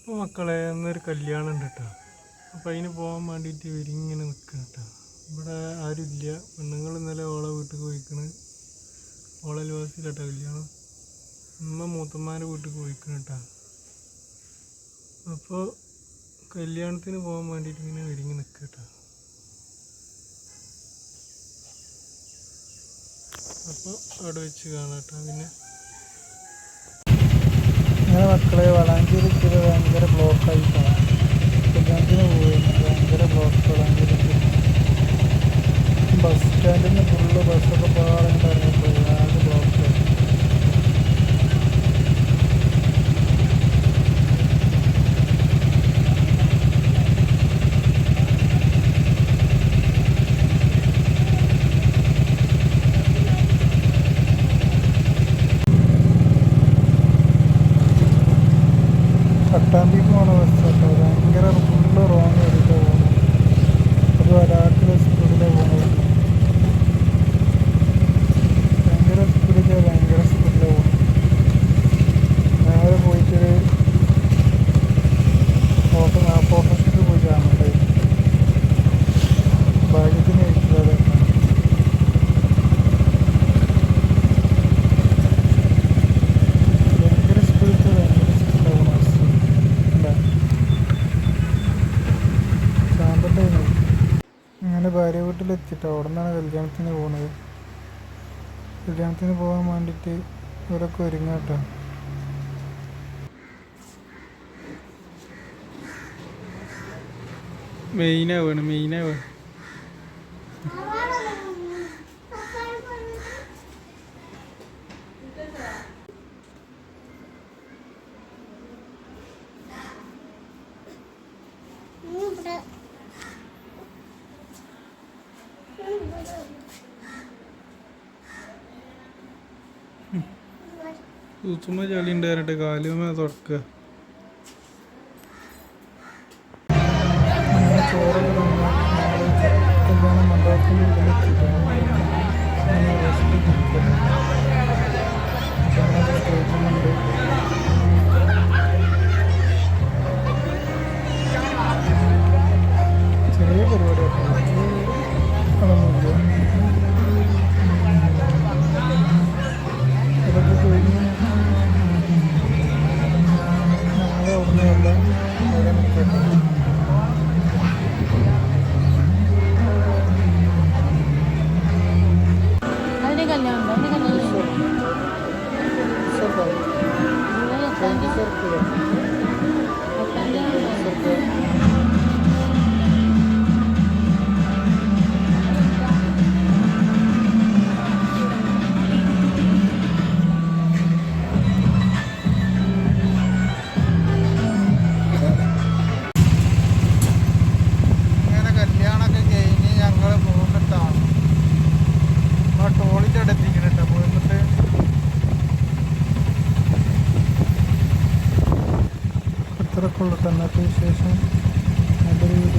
അപ്പോൾ മക്കളെ ഇന്നൊരു കല്യാണം ഉണ്ട് കേട്ടോ. അപ്പോൾ അതിന് പോകാൻ വേണ്ടിയിട്ട് ഇവരിങ്ങനെ നിൽക്കണം കേട്ടോ. ഇവിടെ ആരുമില്ല. പെണ്ണുങ്ങൾ ഇന്നലെ ഓളെ വീട്ടിൽ പോയിക്കണ്. ഓളെ അയൽവാസിയിലാട്ടോ കല്യാണം. ഉമ്മ മൂത്തന്മാരുടെ വീട്ടിൽ പോയിക്കണം കേട്ടോ. അപ്പോൾ കല്യാണത്തിന് പോകാൻ വേണ്ടിയിട്ട് ഇങ്ങനെ ഒരുങ്ങി നിൽക്കുക കേട്ടോ. അപ്പോൾ അവിടെ വെച്ച് കാണാം കേട്ടോ. പിന്നെ അങ്ങനെ മക്കളെ വളാഞ്ചേരിക്ക് ഭയങ്കര ബ്ലോക്കായിട്ടാണ്. കല്യാണത്തിന് പോയിരുന്നു. ഭയങ്കര ബ്ലോക്ക് വളാഞ്ചേരിക്ക്. ബസ് സ്റ്റാൻഡിൽ നിന്ന് ഫുള്ള് ബസ്സൊക്കെ പാടുണ്ടായിരുന്നു. ആകെ ബ്ലോക്കായി. പട്ടാമ്പിക്ക് പോണ ബസ്സൊക്കെ ഭയങ്കര ഫുള്ള് റോങ് ആയിട്ട് പോകുന്നത്. അത് ഒരാൾക്ക് സ്പീഡിലാണ് പോകുന്നത്. ഭയങ്കര സ്പീഡിലാണ് പോകുന്നത്. നേരെ പോയിട്ടൊരു ഫോട്ടോഷൂട്ട് പോയി കാണുന്നുണ്ട്. ഭാഗ്യത്തിന് കഴിക്കാതെ അങ്ങനെ ഭാര്യ വീട്ടിലെത്തിയിട്ട് അവിടെ നിന്നാണ് കല്യാണത്തിന് പോകുന്നത്. കല്യാണത്തിന് പോകാൻ വേണ്ടിയിട്ട് ഇവരൊക്കെ ഒരുങ്ങാട്ടോ. മെയിനാവാണ്. തൂത്തുമ്മ ചളി ഉണ്ടായിട്ട് കാലുമ തുറക്കുക. ചോറൊക്കെ തന്ന് കല്യാണ മണ്ഡപത്തിൻ്റെ ഉള്ളിലെത്തിയിട്ട് സ്റ്റേജിലുണ്ട്. ചെറിയ പരിപാടിയൊക്കെ അതൊന്നുമില്ല. ഇതൊക്കെ കഴിഞ്ഞ് ഞങ്ങൾ അവിടുന്ന് എല്ലാം അവിടെ നിൽക്കട്ടെ. ടോളിൻ്റെ അവിടെ എത്തിക്കുന്നുണ്ട്. പോയിട്ട് അത്രക്കുള്ള ഇന്നത്തെ വിശേഷം. നല്ലൊരു